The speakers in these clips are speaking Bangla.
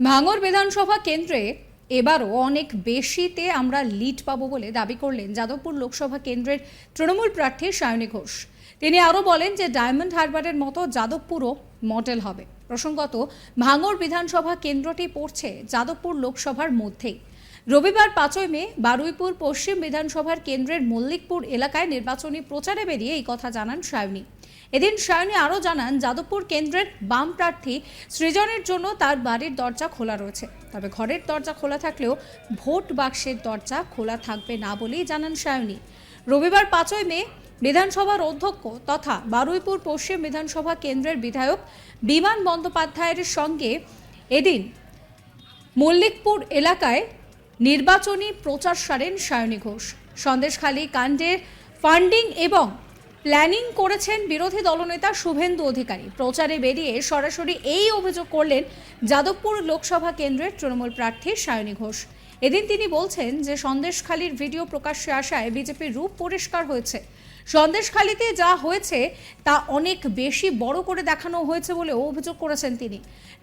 ভাঙড় বিধানসভা কেন্দ্রে এবারও অনেক বেশিতে আমরা লিড পাবো বলে দাবি করলেন যাদবপুর লোকসভা কেন্দ্রের তৃণমূল প্রার্থী সায়নী ঘোষ। তিনি আরও বলেন যে ডায়মন্ড হারবারের মতো যাদবপুরও মডেল হবে। প্রসঙ্গত, ভাঙড় বিধানসভা কেন্দ্রটি পড়ছে যাদবপুর লোকসভার মধ্যেই। রবিবার 5ই মে বারুইপুর পশ্চিম বিধানসভার কেন্দ্রের মল্লিকপুর এলাকায় নির্বাচনী প্রচারে বেরিয়ে এই কথা জানান সায়নী। এদিন সায়নী আরও জানান, যাদবপুর কেন্দ্রের বাম প্রার্থী সৃজনের জন্য তার বাড়ির দরজা খোলা রয়েছে, তবে ঘরের দরজা খোলা থাকলেও ভোট বাক্সের দরজা খোলা থাকবে না বলেই জানান সায়নী। রবিবার 5ই মে বিধানসভার অধ্যক্ষ তথা বারুইপুর পশ্চিম বিধানসভা কেন্দ্রের বিধায়ক বিমান বন্দ্যোপাধ্যায়ের সঙ্গে এদিন মল্লিকপুর এলাকায় নির্বাচনী প্রচার সারেন সায়নী ঘোষ। সন্দেশখালী কাণ্ডের ফান্ডিং এবং প্ল্যানিং করেছেন বিরোধী দলনেতা শুভেন্দু অধিকারী। প্রচারে বেরিয়ে সরাসরি এই অভিযোগ করলেন যাদবপুর লোকসভা কেন্দ্রের তৃণমূল প্রার্থী সায়নী ঘোষ। এদিন তিনি বলছেন যে সন্দেশখালীর ভিডিও প্রকাশ্যে আসায় বিজেপির রূপ পরিষ্কার হয়েছে। সন্দেশখালীতে যা হয়েছে তা অনেক বেশি বড় করে দেখানো হয়েছে বলেও অভিযোগ করেছেন তিনি।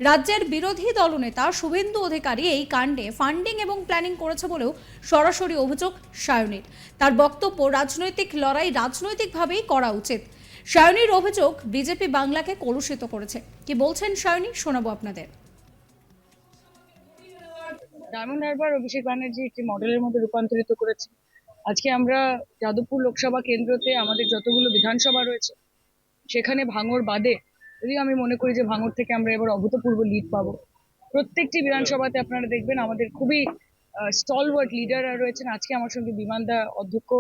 রাজ্যের বিরোধী দলনেতা শুভেন্দু অধিকারী এই কাণ্ডে ফান্ডিং এবং প্ল্যানিং করেছে বলেও সরাসরি অভিযোগ সায়নীর। তার বক্তব্য, রাজনৈতিক লড়াই রাজনৈতিকভাবেই করা উচিত। সায়নীর অভিযোগ, বিজেপি বাংলাকে কলুষিত করেছে। কি বলছেন সায়নী, শোনাবো আপনাদের। ডায়মন্ড হারবার অভিষেক ব্যানার্জি একটি মডেলের মধ্যে রূপান্তরিত করেছে। আজকে আমরা যাদবপুর লোকসভা কেন্দ্রতে আমাদের যতগুলো বিধানসভা রয়েছে সেখানে ভাঙড় বাদে যদি আমি মনে করি যে ভাঙড় থেকে আমরা এবার অভূতপূর্ব লিড পাবো। প্রত্যেকটি বিধানসভাতে আপনারা দেখবেন আমাদের খুবই স্টলওয়ার্ড লিডাররা রয়েছেন। আজকে আমার সঙ্গে বিমানদা অধ্যক্ষ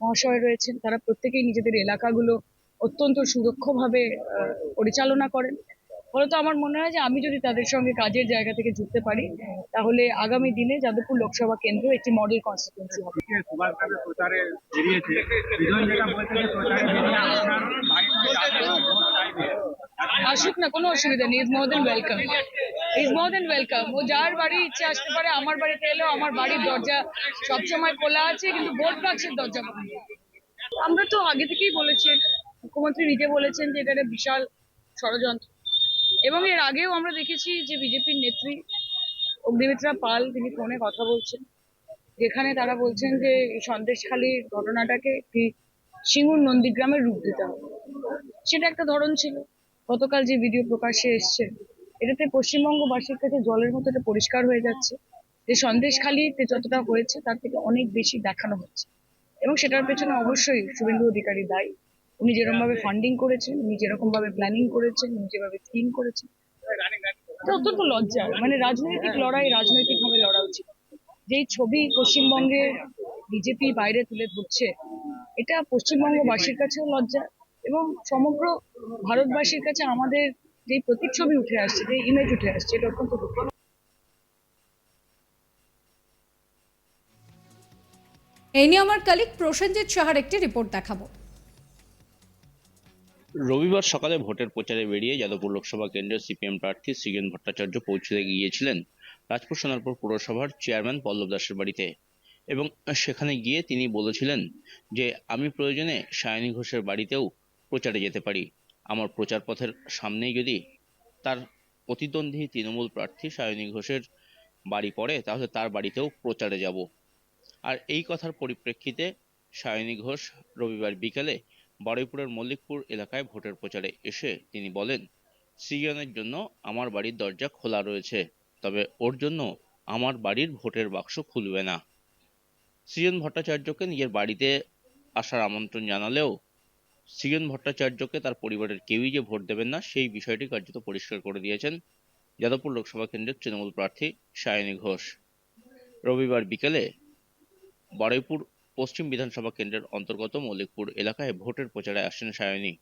মহাশয় রয়েছেন। তারা প্রত্যেকেই নিজেদের এলাকাগুলো অত্যন্ত সুদক্ষভাবে পরিচালনা করেন। ফলত আমার মনে হয় যে আমি যদি তাদের সঙ্গে কাজের জায়গা থেকে যুক্ত পারি তাহলে আগামী দিনে যাদবপুর লোকসভা কেন্দ্র একটি মডেল কনস্টিটুয়েন্সি হবে। আসুক না, কোনো অসুবিধা নেই। Is more than welcome, is more than welcome. ও যার বাড়ি ইচ্ছে আসতে পারে। আমার বাড়িতে এলেও আমার বাড়ির দরজা সবসময় খোলা আছে, কিন্তু ভোট বাক্সের দরজা বন্ধ। আমরা তো আগে থেকেই বলেছি, মুখ্যমন্ত্রী নিজে বলেছেন যে এটা একটা বিশাল ষড়যন্ত্র। এবং এর আগেও আমরা দেখেছি যে বিজেপির নেত্রী অগ্নিমিত্রা পাল তিনি ফোনে কথা বলছেন, যেখানে তারা বলছেন যে এই সন্দেশখালীর ঘটনাটাকে একটি সিঙ্গুর নন্দীগ্রামের রূপ দিতে হবে। সেটা একটা ধরন ছিল। গতকাল যে ভিডিও প্রকাশ্যে এসছে, এটাতে পশ্চিমবঙ্গবাসীর কাছে জলের মতো এটা পরিষ্কার হয়ে যাচ্ছে যে সন্দেশখালীতে যতটা হয়েছে তার থেকে অনেক বেশি দেখানো হচ্ছে। এবং সেটার পেছনে অবশ্যই শুভেন্দু অধিকারী দায়ী। উনি যেরকম ভাবে ফান্ডিং করেছেন, উনি যেরকম ভাবে প্ল্যানিং করেছেন, উনি যেভাবে স্কিম করেছেন, এটা অত্যন্ত লজ্জার। মানে রাজনৈতিক লড়াই রাজনৈতিক ভাবে লড়া উচিত। যেই ছবি পশ্চিমবঙ্গে বিজেপি বাইরে তুলে ধরছে, এটা পশ্চিমবঙ্গবাসীর কাছেও লজ্জা এবং সমগ্র ভারতবাসীর কাছে আমাদের যে প্রতিচ্ছবি উঠে আসছে, যে ইমেজ উঠে আসছে, এটা অত্যন্ত দুঃখজনক। এই নিয়ে আমার কলিগ প্রসেনজিৎ সাহার একটি রিপোর্ট দেখাবো। রবিবার সকালে ভোটের প্রচারে বেরিয়ে যাদবপুর লোকসভা কেন্দ্রের সিপিএম প্রার্থী সৃজন ভট্টাচার্য পৌঁছতে গিয়েছিলেন রাজপুর সোনারপুর পুরসভার চেয়ারম্যান পল্লব দাসের বাড়িতে এবং সেখানে গিয়ে তিনি বলেছিলেন যে আমি প্রয়োজনে সায়নী ঘোষের বাড়িতেও প্রচারে যেতে পারি। আমার প্রচার পথের সামনেই যদি তার প্রতিদ্বন্দ্বী তৃণমূল প্রার্থী সায়নী ঘোষের বাড়ি পড়ে তাহলে তার বাড়িতেও প্রচারে যাব। আর এই কথার পরিপ্রেক্ষিতে সায়নী ঘোষ রবিবার বিকেলে বারুইপুরের মল্লিকপুর এলাকায় ভোটের প্রচারে এসে তিনি বলেন, সৃজনের জন্য আমার বাড়ির দরজা খোলা রয়েছে, তবে ওর জন্য আমার বাড়ির ভোটের বাক্স খুলবে না। সৃজন ভট্টাচার্যকে নিজের বাড়িতে আসার আমন্ত্রণ জানালেও সৃজন ভট্টাচার্যকে তার পরিবারের কেউই যে ভোট দেবেন না সেই বিষয়টি কার্যত পরিষ্কার করে দিয়েছেন যাদবপুর লোকসভা কেন্দ্রের তৃণমূল প্রার্থী সায়নী ঘোষ। রবিবার বিকেলে বারুইপুর পশ্চিম বিধানসভা কেন্দ্রের অন্তর্গত মল্লিকপুর এলাকায় ভোটের প্রচারে আসেন সায়নী।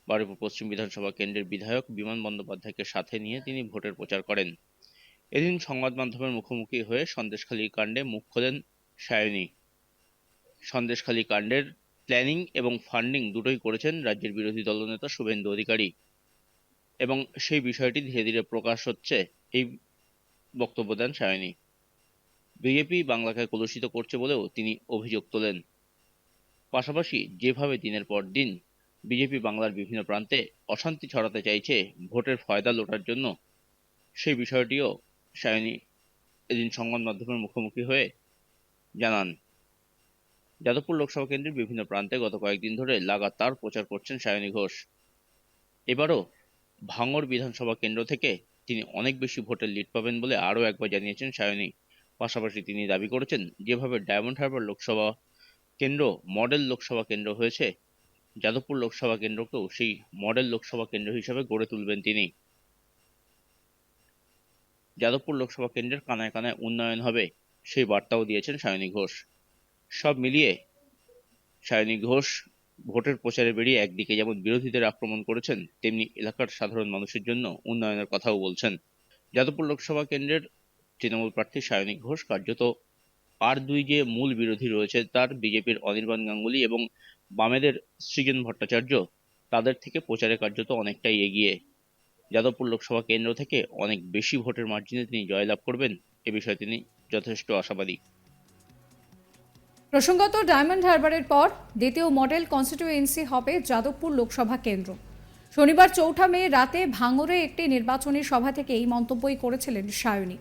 বারুইপুর পশ্চিম বিধানসভা কেন্দ্রের বিধায়ক বিমান বন্দ্যোপাধ্যায়কে সাথে নিয়ে তিনি ভোটের প্রচার করেন। এদিন সংবাদ মাধ্যমের মুখোমুখি হয়ে সন্দেশখালী কাণ্ডে মুখ খোলেন সায়নী। সন্দেশখালী কাণ্ডের প্ল্যানিং এবং ফান্ডিং দুটোই করেছেন রাজ্যের বিরোধী দলনেতা শুভেন্দু অধিকারী এবং সেই বিষয়টি ধীরে ধীরে প্রকাশ হচ্ছে, এই বক্তব্য দেন সায়নী। বিজেপি বাংলাকে কলুষিত করছে বলেও তিনি অভিযোগ তোলেন। পাশাপাশি যেভাবে দিনের পর দিন বিজেপি বাংলার বিভিন্ন প্রান্তে অশান্তি ছড়াতে চাইছে ভোটের ফয়দা লোটার জন্য, সেই বিষয়টিও সায়নী এদিন সংবাদ মাধ্যমের মুখোমুখি হয়ে জানান, যাদবপুর লোকসভা কেন্দ্রের বিভিন্ন প্রান্তে গত কয়েকদিন ধরে লাগাতার প্রচার করছেন সায়নী ঘোষ। এবারও ভাঙড় বিধানসভা কেন্দ্র থেকে তিনি অনেক বেশি ভোটের লিড পাবেন বলে আরও একবার জানিয়েছেন সায়নী। পাশাপাশি তিনি দাবি করেছেন, যেভাবে ডায়মন্ড হারবার লোকসভা কেন্দ্র মডেল লোকসভা কেন্দ্র হয়েছে, যাদবপুর লোকসভা কেন্দ্রকেও সেই মডেল লোকসভা কেন্দ্র হিসেবে গড়ে তুলবেন তিনি। যাদবপুর লোকসভা কেন্দ্রের কানায় কানায় উন্নয়ন হবে, সেই বার্তাও দিয়েছেন সায়নী ঘোষ। সব মিলিয়ে সায়নী ঘোষ ভোটের প্রচারে বেরিয়ে একদিকে যেমন বিরোধীদের আক্রমণ করেছেন, তেমনি এলাকার সাধারণ মানুষের জন্য উন্নয়নের কথাও বলছেন। যাদবপুর লোকসভা কেন্দ্রের তৃণমূল প্রার্থী সায়নী ঘোষ কার্যত আর দুই যে মূল বিরোধী রয়েছে তার বিজেপির অনির্বাণ গাঙ্গুলি এবং বামেদের সৃজন ভট্টাচার্য, তাদের থেকে প্রচারে কার্যত অনেকটাই এগিয়ে। যাদবপুর লোকসভা কেন্দ্র থেকে অনেক বেশি ভোটের মার্জিনে তিনি জয়লাভ করবেন, এ বিষয়ে তিনি যথেষ্ট আশাবাদী। প্রসঙ্গত, ডায়মন্ড হারবারের পর দ্বিতীয় মডেল কনস্টিটিউয়েন্সি হবে যাদবপুর লোকসভা কেন্দ্র। শনিবার 4 মে রাতে ভাঙড়ে একটি নির্বাচনী সভা থেকে এই মন্তব্যই করেছিলেন সায়নী।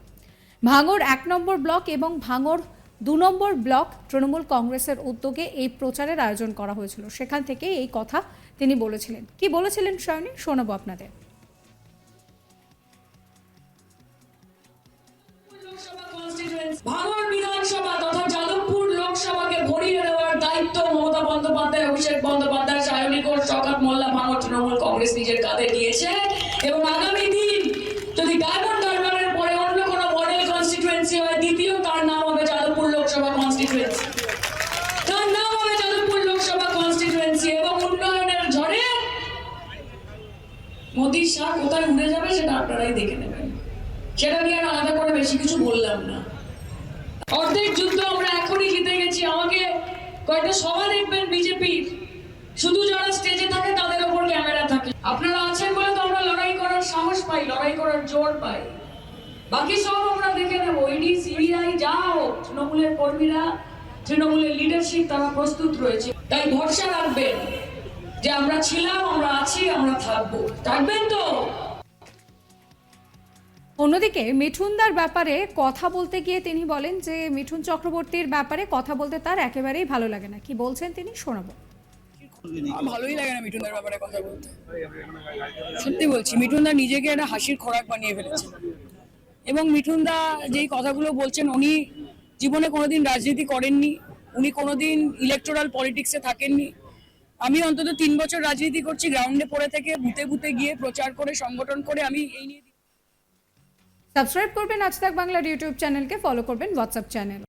ভাঙড় 1 নম্বর ব্লক এবং ভাঙড় 2 নম্বর ব্লক তৃণমূল কংগ্রেসের উদ্যোগে এই প্রচারের আয়োজন করা হয়েছিল, সেখান থেকে এই কথা তিনি বলেছিলেন। কি বলেছিলেন সায়নী, শোনাবো আপনাদের। ভাঙড় বিধানসভা তথা যাদবপুর লোকসভাকে ভরিয়ে দেওয়ার দায়িত্ব মমতা বন্দ্যোপাধ্যায়, অভিষেক বন্দ্যোপাধ্যায়, সায়নী ঘোষ, শওকত মোল্লা, ভাঙড় তৃণমূল কংগ্রেস নিজের কাঁধে নিয়েছে। এবং আগামী দিন যদি ডায়মন্ড হারবারের পরে অন্য কোনো মডেল কনস্টিটিউয়েন্সি হয়, দ্বিতীয় তার নাম হবে যাদবপুর লোকসভা কনস্টিটিউয়েন্সি। তার নাম হবে যাদবপুর লোকসভা কনস্টিটিউয়েন্সি। এবং উন্নয়নের ঝড়ে মোদির শাহ কোথায় উড়ে যাবে সেটা আপনারাই দেখে নেবেন, সেটা নিয়ে আর আলাদা করে বেশি কিছু বললাম না। অর্ধেক যুদ্ধ আমরা এখনই জিতে গেছি। আমাকে কয়েকটা সভা দেখবেন বিজেপির, শুধু যারা স্টেজে থাকে তাদের ওপর ক্যামেরা থাকে। আপনারা আছেন বলে তো আমরা লড়াই করার সাহস পাই, লড়াই করার জোর পাই। বাকি সব আমরা দেখে নেব, ইডি সিবিআই যা হোক, তৃণমূলের কর্মীরা, তৃণমূলের লিডারশিপ তারা প্রস্তুত রয়েছে। তাই ভরসা রাখবেন যে আমরা ছিলাম, আমরা আছি, আমরা থাকবো। থাকবেন তো? অন্যদিকে মিঠুনদার ব্যাপারে কথা বলতে গিয়ে তিনি বলেন যে মিঠুন চক্রবর্তীর ব্যাপারে কথা বলতে তার একেবারেই ভালো লাগে না। কি বলছেন তিনি, শোনাবো। ভালোই লাগে না মিঠুনদার ব্যাপারে কথা বলতে, সত্যি বলছি। মিঠুনদা নিজেকে একটা হাসির খোরাক বানিয়ে ফেলেছে। এবং মিঠুনদা যেই কথাগুলো বলছেন, উনি জীবনে কোনোদিন রাজনীতি করেননি, উনি কোনোদিন ইলেকটোরাল পলিটিক্সে থাকেননি। আমি অন্তত 3 বছর রাজনীতি করছি, গ্রাউন্ডে পড়ে থেকে বুথে বুথে গিয়ে প্রচার করে, সংগঠন করে। আমি এই নিয়ে সাবস্ক্রাইব করবেন আজ তাক বাংলার ইউটিউব চ্যানেলকে, ফলো করবেন হোয়াটসঅ্যাপ চ্যানেল।